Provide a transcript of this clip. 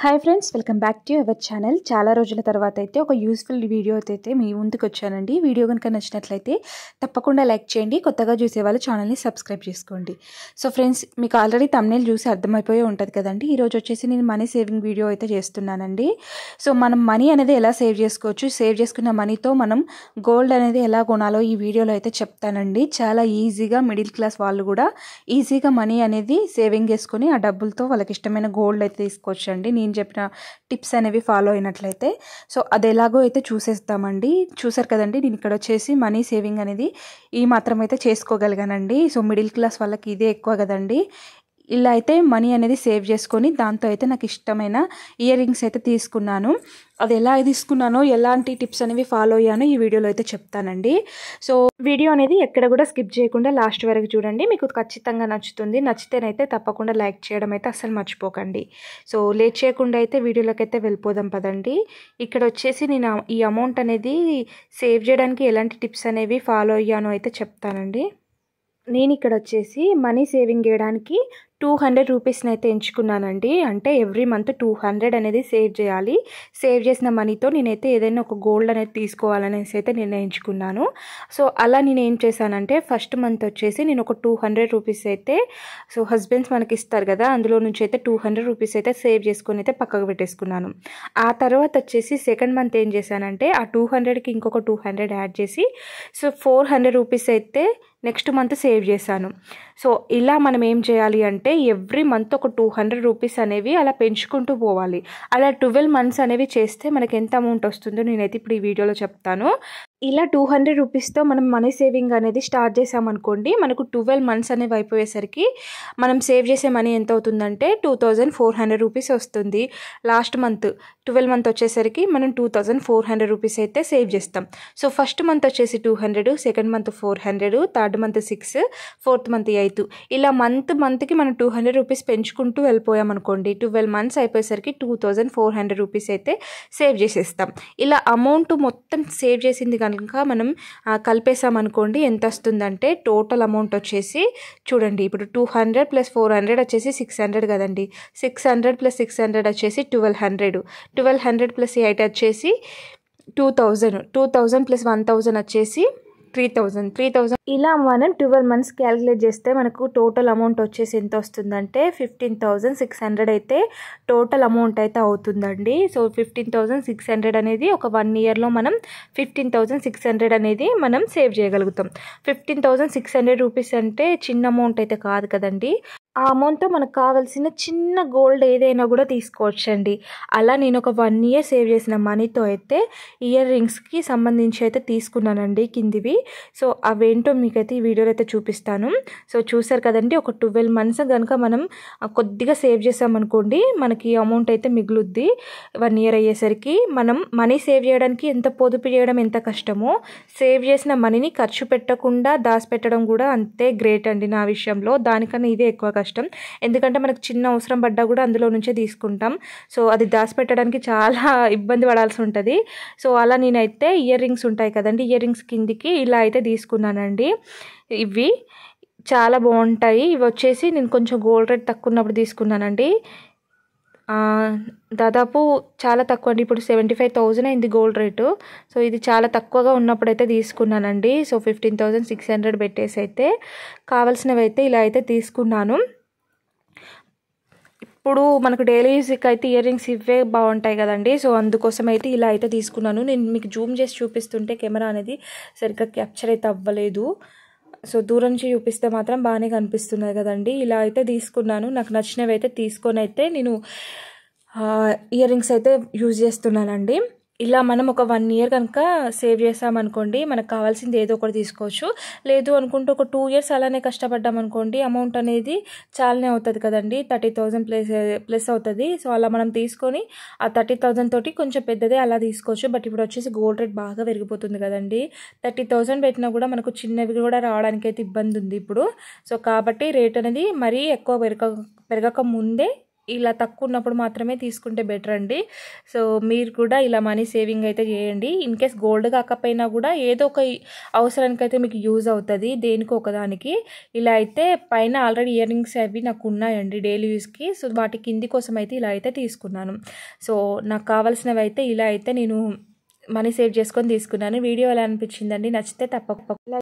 Hi friends, welcome back to our channel. చాలా రోజుల తర్వాత అయితే ఒక యూస్ఫుల్ వీడియో అయితే మీ ముందుకు వచ్చానండి. వీడియో కనుక నచ్చినట్లయితే తప్పకుండా లైక్ చేయండి. కొత్తగా చూసే వాళ్ళు ఛానల్ని సబ్స్క్రైబ్ చేసుకోండి. సో ఫ్రెండ్స్, మీకు ఆల్రెడీ థంబ్నెయిల్ చూసి అర్థమైపోయి ఉంటుంది కదండి. ఈరోజు వచ్చేసి నేను మనీ సేవింగ్ వీడియో అయితే చేస్తున్నానండి. సో మనం మనీ అనేది ఎలా సేవ్ చేసుకోవచ్చు, సేవ్ చేసుకున్న మనీతో మనం గోల్డ్ అనేది ఎలా కొనాలో ఈ వీడియోలో అయితే చెప్తానండి. చాలా ఈజీగా మిడిల్ క్లాస్ వాళ్ళు కూడా ఈజీగా మనీ అనేది సేవింగ్ చేసుకొని ఆ డబ్బులతో వాళ్ళకి ఇష్టమైన గోల్డ్ అయితే తీసుకోవచ్చండి. నేను చెప్పిన టిప్స్ అనేవి ఫాలో అయినట్లయితే. సో అది ఎలాగో అయితే చూసేస్తామండి. చూసారు కదండి, నేను ఇక్కడ వచ్చేసి మనీ సేవింగ్ అనేది ఈ మాత్రం అయితే చేసుకోగలిగానండి. సో మిడిల్ క్లాస్ వాళ్ళకి ఇదే ఎక్కువ కదండి. ఇలా అయితే మనీ అనేది సేవ్ చేసుకొని దాంతో అయితే నాకు ఇష్టమైన ఇయర్ రింగ్స్ అయితే తీసుకున్నాను. అది ఎలా తీసుకున్నానో, ఎలాంటి టిప్స్ అనేవి ఫాలో అయ్యానో ఈ వీడియోలో అయితే చెప్తానండి. సో వీడియో అనేది ఎక్కడ కూడా స్కిప్ చేయకుండా లాస్ట్ వరకు చూడండి. మీకు ఖచ్చితంగా నచ్చుతుంది. నచ్చితేనైతే తప్పకుండా లైక్ చేయడం అయితే అస్సలు మర్చిపోకండి. సో లేట్ చేయకుండా అయితే వీడియోలోకి అయితే వెళ్ళిపోదాం పదండి. ఇక్కడ వచ్చేసి నేను ఈ అమౌంట్ అనేది సేవ్ చేయడానికి ఎలాంటి టిప్స్ అనేవి ఫాలో అయ్యానో అయితే చెప్తానండి. నేను ఇక్కడ వచ్చేసి మనీ సేవింగ్ చేయడానికి 200 రూపీస్ని అయితే ఎంచుకున్నానండి. అంటే ఎవ్రీ మంత్ 200 అనేది సేవ్ చేయాలి. సేవ్ చేసిన మనీతో నేనైతే ఏదైనా ఒక గోల్డ్ అనేది తీసుకోవాలనేసి అయితే నిర్ణయించుకున్నాను. సో అలా నేను ఏం చేశానంటే, ఫస్ట్ మంత్ వచ్చేసి నేను ఒక 200 రూపీస్ అయితే, సో హస్బెండ్స్ మనకి ఇస్తారు కదా, అందులో నుంచి అయితే 200 రూపీస్ అయితే సేవ్ చేసుకొని అయితే పక్కకు పెట్టేసుకున్నాను. ఆ తర్వాత వచ్చేసి సెకండ్ మంత్ ఏం చేశానంటే, ఆ 200కి ఇంకొక 200 యాడ్ చేసి సో 400 రూపీస్ అయితే నెక్స్ట్ మంత్ సేవ్ చేశాను. సో ఇలా మనం ఏం చేయాలి అంటే, ఎవ్రీ మంత్ ఒక 200 రూపీస్ అనేవి అలా పెంచుకుంటూ పోవాలి. అలా 12 మంత్స్ అనేవి చేస్తే మనకి ఎంత అమౌంట్ వస్తుందో నేనైతే ఇప్పుడు ఈ వీడియోలో చెప్తాను. ఇలా 200 రూపీస్తో మనం మనీ సేవింగ్ అనేది స్టార్ట్ చేసామనుకోండి, మనకు 12 మంత్స్ అనేవి అయిపోయేసరికి మనం సేవ్ చేసే మనీ ఎంత అవుతుందంటే 2400 రూపీస్ వస్తుంది. లాస్ట్ మంత్ 12 మంత్ వచ్చేసరికి మనం 2400 రూపీస్ అయితే సేవ్ చేస్తాం. సో ఫస్ట్ మంత్ వచ్చేసి 200, second month 400, third month 6, fourth month 8. ఇలా మంత్కి మనం 200 రూపీస్ పెంచుకుంటూ వెళ్ళిపోయామనుకోండి, 12 మంత్స్ అయిపోయేసరికి 2400 రూపీస్ అయితే సేవ్ చేసేస్తాం. ఇలా అమౌంట్ మొత్తం సేవ్ చేసింది కనుక మనం కలిపేసామనుకోండి, ఎంత వస్తుందంటే టోటల్ అమౌంట్ వచ్చేసి చూడండి, ఇప్పుడు 200 + 400 వచ్చేసి 600 కదండి. 600 + 600 వచ్చేసి 1200. 1200 + 8 వచ్చేసి 2000. 2000 + 1000 వచ్చేసి 3000. ఇలా మనం 12 మంత్స్ క్యాలిక్యులేట్ చేస్తే మనకు టోటల్ అమౌంట్ వచ్చేసి ఎంత వస్తుందంటే 15,600 అయితే టోటల్ అమౌంట్ అయితే అవుతుందండి. సో 15,600 అనేది ఒక 1 ఇయర్లో మనం 15,600 అనేది మనం సేవ్ చేయగలుగుతాం. 15,600 రూపీస్ అంటే చిన్న అమౌంట్ అయితే కాదు కదండి. ఆ అమౌంట్తో మనకు కావాల్సిన చిన్న గోల్డ్ ఏదైనా కూడా తీసుకోవచ్చండి. అలా నేను ఒక 1 ఇయర్ సేవ్ చేసిన మనీతో అయితే ఇయర్ రింగ్స్కి సంబంధించి అయితే తీసుకున్నానండి కిందివి. సో అవేంటో మీకైతే ఈ వీడియోలో అయితే చూపిస్తాను. సో చూసారు కదండి, ఒక 12 మంత్స్ కనుక మనం కొద్దిగా సేవ్ చేసామనుకోండి, మనకి అమౌంట్ అయితే మిగులుద్ది. 1 ఇయర్ అయ్యేసరికి మనం మనీ సేవ్ చేయడానికి ఎంత పొదుపు చేయడం ఎంత కష్టమో, సేవ్ చేసిన మనీని ఖర్చు పెట్టకుండా దాచిపెట్టడం కూడా అంతే గ్రేట్ అండి. నా విషయంలో దానికన్నా ఇదే ఎక్కువ కష్టం. ఎందుకంటే మనకు చిన్న అవసరం పడ్డా కూడా అందులో నుంచే తీసుకుంటాం. సో అది దాచిపెట్టడానికి చాలా ఇబ్బంది పడాల్సి ఉంటుంది. సో అలా నేనైతే ఇయర్ రింగ్స్ ఉంటాయి కదండి, ఇయర్ రింగ్స్ కిందికి ఇలా అయితే తీసుకున్నానండి. ఇవి చాలా బాగుంటాయి. ఇవి వచ్చేసి నేను కొంచెం గోల్డ్ రేట్ తక్కువ ఉన్నప్పుడు తీసుకున్నానండి. దాదాపు చాలా తక్కువ అండి. ఇప్పుడు 75,000 అయింది గోల్డ్ రేటు. సో ఇది చాలా తక్కువగా ఉన్నప్పుడు అయితే తీసుకున్నానండి. సో 15,600 పెట్టేసి అయితే కావాల్సినవి అయితే ఇలా అయితే తీసుకున్నాను. ఇప్పుడు మనకు డైలీ యూజ్కి అయితే ఇయర్ రింగ్స్ ఇవే బాగుంటాయి కదండి. సో అందుకోసం అయితే ఇలా అయితే తీసుకున్నాను. నేను మీకు జూమ్ చేసి చూపిస్తుంటే కెమెరా అనేది సరిగ్గా క్యాప్చర్ అయితే అవ్వలేదు. సో దూరం నుంచి చూపిస్తే మాత్రం బాగానే కనిపిస్తున్నాయి కదండి. ఇలా అయితే తీసుకున్నాను. నాకు నచ్చినవి అయితే తీసుకొని అయితే నేను ఇయర్ రింగ్స్ అయితే యూజ్ చేస్తున్నానండి. ఇలా మనం ఒక 1 ఇయర్ కనుక సేవ్ చేసామనుకోండి, మనకు కావాల్సింది ఏదో ఒకటి తీసుకోవచ్చు. లేదు అనుకుంటే ఒక 2 ఇయర్స్ అలానే కష్టపడ్డామనుకోండి, అమౌంట్ అనేది చాలానే అవుతుంది కదండి. 30,000 ప్లస్ అవుతుంది. సో అలా మనం తీసుకొని ఆ 30,000 తోటి కొంచెం పెద్దదే అలా తీసుకోవచ్చు. బట్ ఇప్పుడు వచ్చేసి గోల్డ్ రేట్ బాగా పెరిగిపోతుంది కదండి. 30,000 పెట్టినా కూడా మనకు చిన్నవి కూడా రావడానికి అయితే ఇబ్బంది ఉంది ఇప్పుడు. సో కాబట్టి రేట్ అనేది మరీ ఎక్కువ పెరగక ముందే ఇలా తక్కువ ఉన్నప్పుడు మాత్రమే తీసుకుంటే బెటర్ అండి. సో మీరు కూడా ఇలా మనీ సేవింగ్ అయితే చేయండి. ఇన్ కేస్ గోల్డ్ కాకపోయినా కూడా ఏదో ఒక అవసరానికి అయితే మీకు యూజ్ అవుతుంది, దేనికి ఒకదానికి. ఇలా అయితే పైన ఆల్రెడీ ఇయర్ రింగ్స్ అవి నాకు ఉన్నాయండి డైలీ యూస్కి. సో వాటి కింది కోసం అయితే ఇలా అయితే తీసుకున్నాను. సో నాకు కావాల్సినవి అయితే ఇలా అయితే నేను మనీ సేవ్ చేసుకొని తీసుకున్నాను. వీడియో ఎలా అనిపించిందండి? నచ్చితే తప్పకుండా